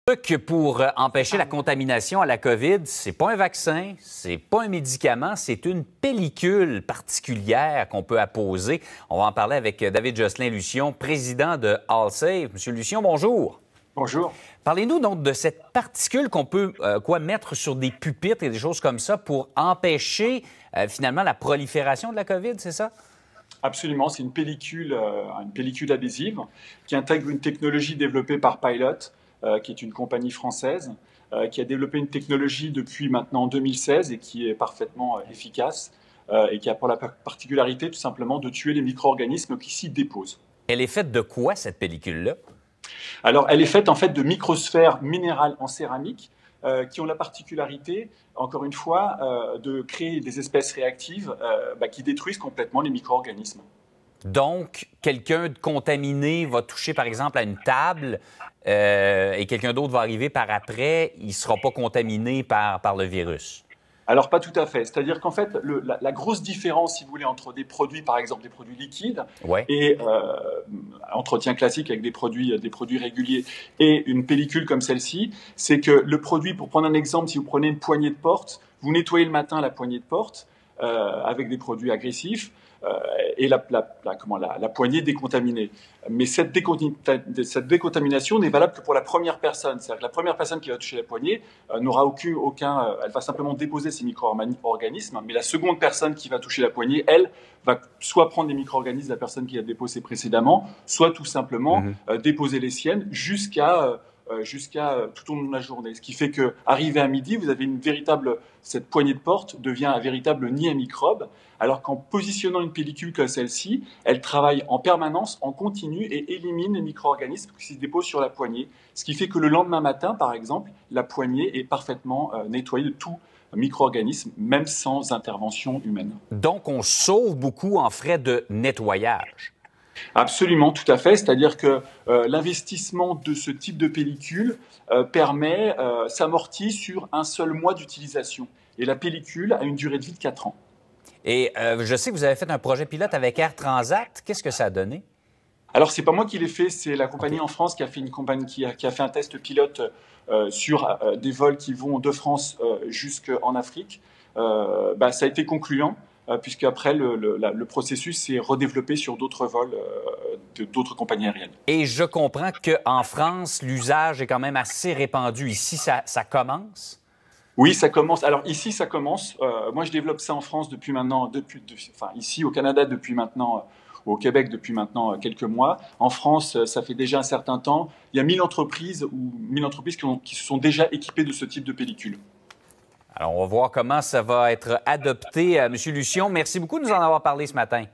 Truc pour empêcher la contamination à la COVID, c'est pas un vaccin, c'est pas un médicament, c'est une pellicule particulière qu'on peut apposer. On va en parler avec David Josselin-Lucion, président de AllSafe. Monsieur Lucion, bonjour. Bonjour. Parlez-nous donc de cette particule qu'on peut mettre sur des pupitres et des choses comme ça pour empêcher finalement la prolifération de la COVID, c'est ça? Absolument, c'est une pellicule adhésive qui intègre une technologie développée par Pilot, qui est une compagnie française, qui a développé une technologie depuis maintenant 2016 et qui est parfaitement efficace et qui a pour la particularité tout simplement de tuer les micro-organismes qui s'y déposent. Elle est faite de quoi, cette pellicule-là? Alors, elle est faite en fait de microsphères minérales en céramique qui ont la particularité, encore une fois, de créer des espèces réactives qui détruisent complètement les micro-organismes. Donc, quelqu'un de contaminé va toucher, par exemple, à une table et quelqu'un d'autre va arriver par après, il ne sera pas contaminé par le virus. Alors, pas tout à fait. C'est-à-dire qu'en fait, la grosse différence, si vous voulez, entre des produits, par exemple, des produits liquides et entretien classique avec des produits réguliers et une pellicule comme celle-ci, c'est que le produit, pour prendre un exemple, si vous prenez une poignée de porte, vous nettoyez le matin la poignée de porte avec des produits agressifs et la poignée décontaminée. Mais cette décontamination n'est valable que pour la première personne. C'est-à-dire que la première personne qui va toucher la poignée n'aura elle va simplement déposer ces micro-organismes, mais la seconde personne qui va toucher la poignée, elle, va soit prendre les micro-organismes de la personne qui a déposé précédemment, soit tout simplement déposer les siennes jusqu'à tout au long de la journée. Ce qui fait qu'arrivé à midi, vous avez cette poignée de porte devient un véritable nid à microbes, alors qu'en positionnant une pellicule comme celle-ci, elle travaille en permanence, en continu et élimine les micro-organismes qui se déposent sur la poignée. Ce qui fait que le lendemain matin, par exemple, la poignée est parfaitement nettoyée de tout micro-organisme, même sans intervention humaine. Donc, on sauve beaucoup en frais de nettoyage. Absolument, tout à fait. C'est-à-dire que l'investissement de ce type de pellicule s'amortit sur un seul mois d'utilisation. Et la pellicule a une durée de vie de 4 ans. Et je sais que vous avez fait un projet pilote avec Air Transat. Qu'est-ce que ça a donné? Alors, c'est pas moi qui l'ai fait, c'est la compagnie en France qui a fait un test pilote sur des vols qui vont de France jusqu'en Afrique. Ça a été concluant. Puisque après le processus s'est redéveloppé sur d'autres vols d'autres compagnies aériennes. Et je comprends qu'en France, l'usage est quand même assez répandu. Ici, ça commence? Oui, ça commence. Alors ici, ça commence. Moi, je développe ça en France depuis maintenant, ici au Canada depuis maintenant, au Québec depuis maintenant quelques mois. En France, ça fait déjà un certain temps. Il y a 1000 entreprises qui se sont déjà équipées de ce type de pellicule. Alors, on va voir comment ça va être adopté. Monsieur Lucion, merci beaucoup de nous en avoir parlé ce matin.